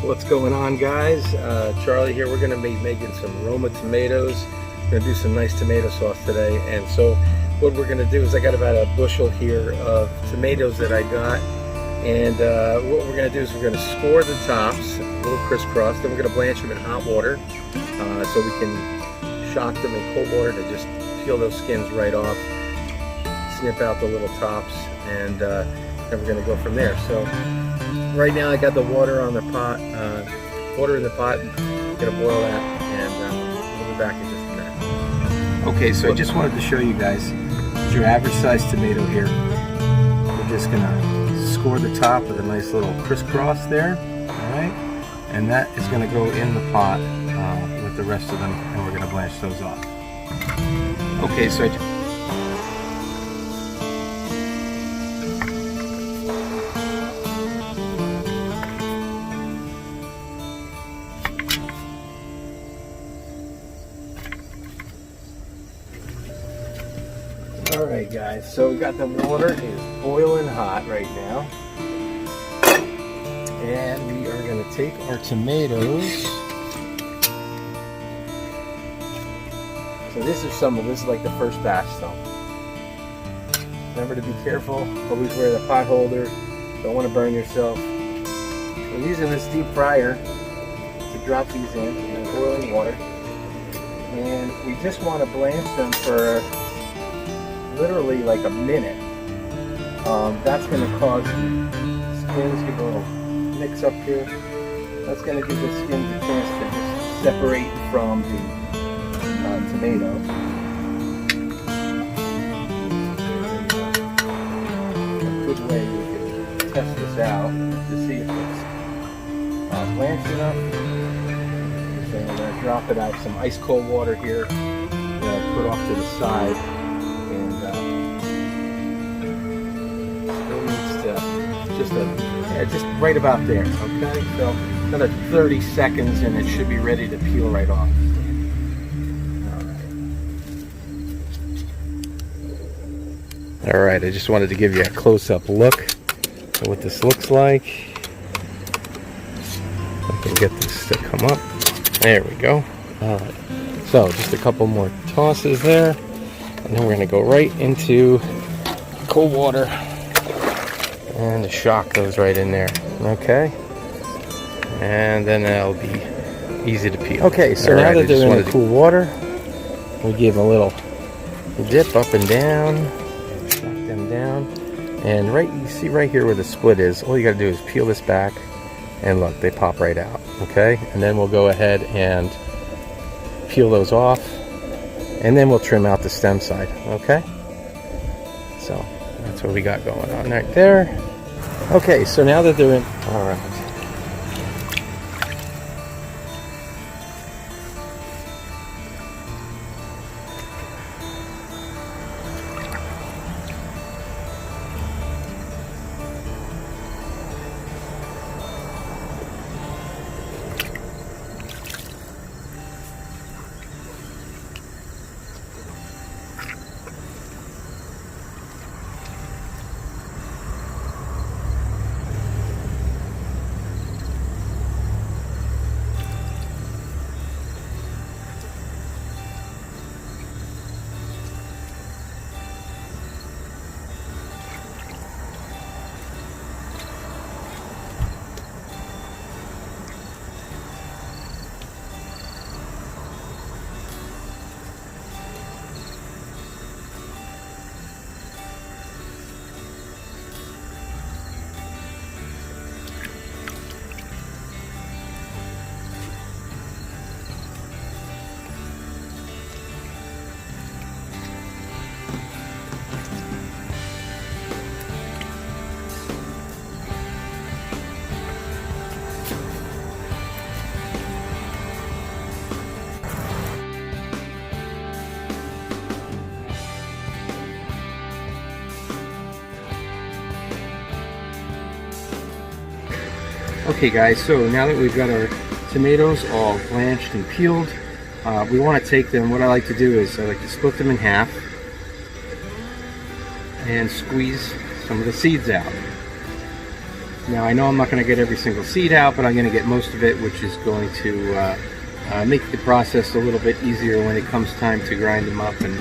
What's going on, guys? Charlie here. We're going to be making some Roma tomatoes. We're going to do some nice tomato sauce today. And so what we're going to do is I got about a bushel here of tomatoes that I got. And what we're going to do is we're going to score the tops, a little crisscross. Then we're going to blanch them in hot water so we can shock them in cold water to just peel those skins right off, snip out the little tops, and then we're going to go from there. So right now I got the water on the pot, water in the pot. I'm going to boil that, and we'll be back in just a minute. Okay, so I just wanted to show you guys, it's your average size tomato here. We're just going to score the top with a nice little crisscross there, alright? And that is going to go in the pot with the rest of them, and we're going to blanch those off. Okay, so Alright guys, so we got the water is boiling hot right now, and we are going to take our tomatoes. So this is like the first batch, so remember to be careful, always wear the pot holder, don't want to burn yourself. We're using this deep fryer to drop these in boiling water, and we just want to blanch them for literally like a minute. That's going to cause the skins to get a little mix up here. That's going to give the skins a chance to just separate from the tomato. A good way we can test this out to see if it's blanched enough. So we're going to drop it out some ice cold water here, put off to the side, and still needs to just right about there. Okay, so another 30 seconds and it should be ready to peel right off. All right, I just wanted to give you a close-up look at what this looks like. I can get this to come up. There we go. All right, so just a couple more tosses there, and then we're going to go right into cold water and shock those right in there. Okay, and then that'll be easy to peel. Okay, so now that they're in the cool water, we give a little dip up and down. Down, and you see right here where the split is, all you got to do is peel this back, and look, they pop right out. Okay, and then we'll go ahead and peel those off, and then we'll trim out the stem side. Okay, so that's what we got going on right there. Okay, so now that they're in, all right. Okay guys, so now that we've got our tomatoes all blanched and peeled, we want to take them, what I like to do is I like to split them in half and squeeze some of the seeds out. Now I know I'm not going to get every single seed out, but I'm going to get most of it, which is going to make the process a little bit easier when it comes time to grind them up and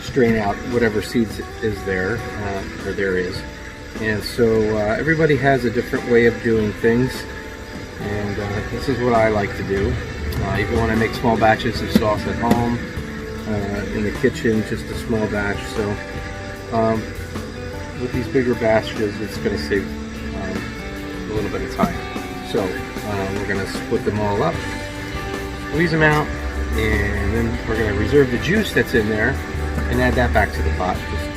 strain out whatever seeds is there, or there is. And so everybody has a different way of doing things, and this is what I like to do. Even when I make small batches of sauce at home, in the kitchen, just a small batch. So with these bigger batches, it's going to save a little bit of time. So we're going to split them all up, squeeze them out, and then we're going to reserve the juice that's in there and add that back to the pot. Just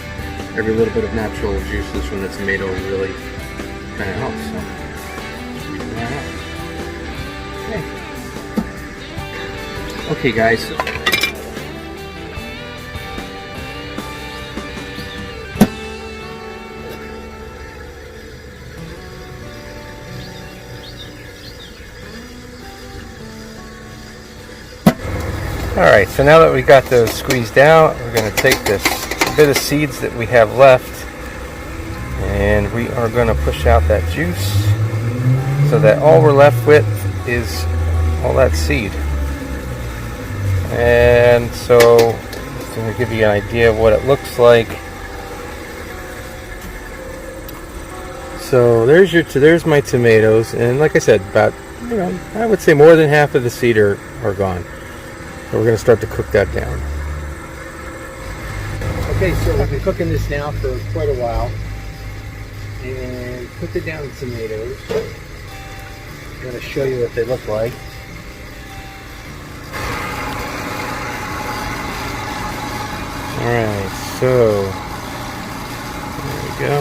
every little bit of natural juices from the tomato really kind of helps. So squeeze that out. Okay, guys. Alright, so now that we got those squeezed out, we're going to take this bit of seeds that we have left, and we are going to push out that juice so that all we're left with is all that seed. And so I'm going to give you an idea of what it looks like. So there's my tomatoes, and like I said, about, I would say more than half of the seed are gone. So we're going to start to cook that down. Okay, so we've been cooking this now for quite a while, and cooked it down the tomatoes. I'm going to show you what they look like. Alright, so there we go.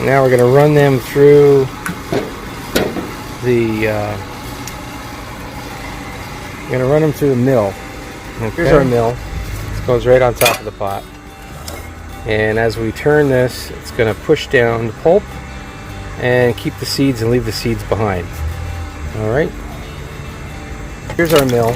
Now we're going to run them through the mill. Okay. Here's our mill. It goes right on top of the pot. And as we turn this, it's going to push down the pulp and keep the seeds and leave the seeds behind. Alright. Here's our mill.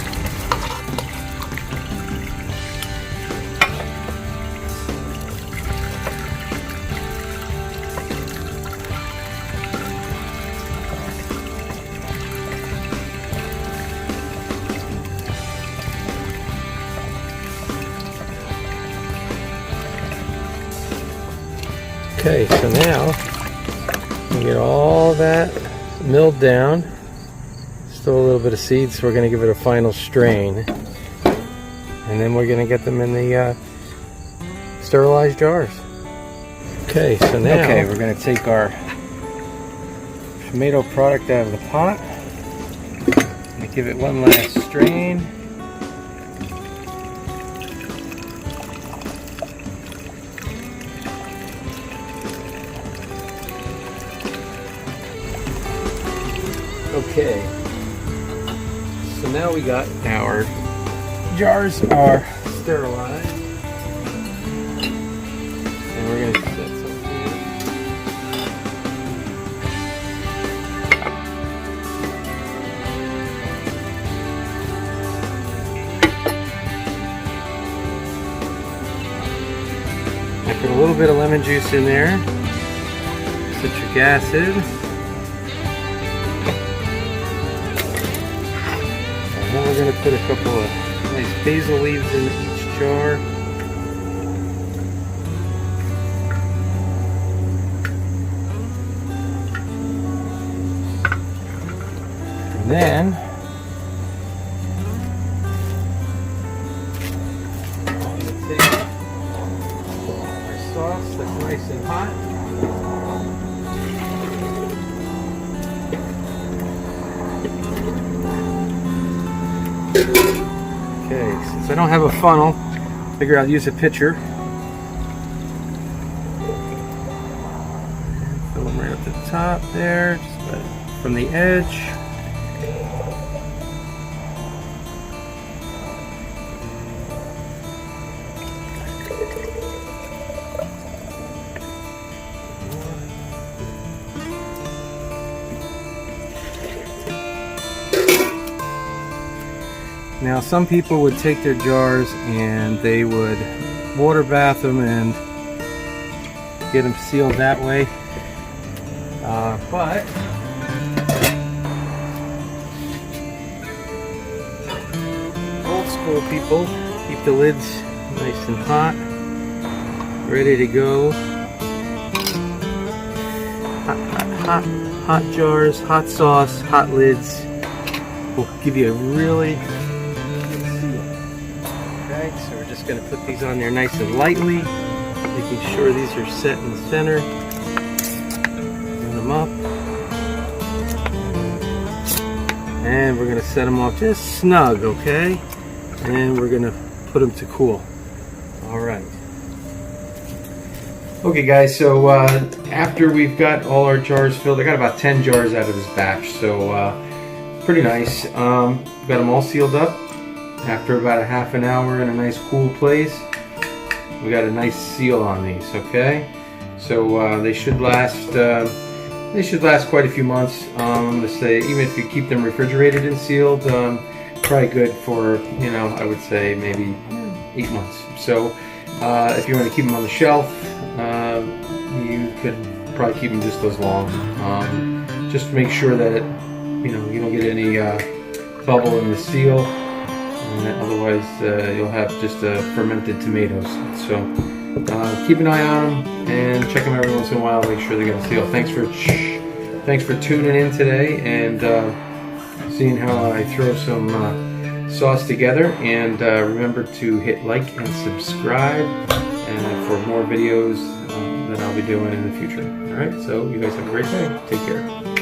Okay, so now we get all that milled down. Still a little bit of seeds, so we're going to give it a final strain. And then we're going to get them in the sterilized jars. Okay, so now we're going to take our tomato product out of the pot and give it one last strain. Okay, so now we got our jars are sterilized, and we're going to set some here. I put a little bit of lemon juice in there, citric acid. Then we're going to put a couple of nice basil leaves in each jar. And then I'm going to take our sauce that's nice and hot. Okay, since I don't have a funnel, I figure I'll use a pitcher. Fill them right up the top there, just about from the edge. Now some people would take their jars and they would water bath them and get them sealed that way. But old school people keep the lids nice and hot, ready to go. Hot jars, hot sauce, hot lids will give you a really good seal. Okay, so we're just going to put these on there nice and lightly, making sure these are set in the center. Run them up. And we're going to set them off just snug, okay? And we're going to put them to cool. Alright. Okay guys, so after we've got all our jars filled, I got about 10 jars out of this batch, so pretty nice. Got them all sealed up. After about a half an hour in a nice cool place, we got a nice seal on these, okay? So they should last quite a few months. I'm going to say, even if you keep them refrigerated and sealed, probably good for, you know, I would say maybe 8 months. So if you want to keep them on the shelf, you could probably keep them just as long. Just make sure that you don't get any bubble in the seal, and otherwise you'll have just fermented tomatoes. So keep an eye on them and check them every once in a while. Make sure they got a seal. Thanks for tuning in today and seeing how I throw some sauce together. And remember to hit like and subscribe for more videos that I'll be doing in the future. Alright, so you guys have a great day. Take care.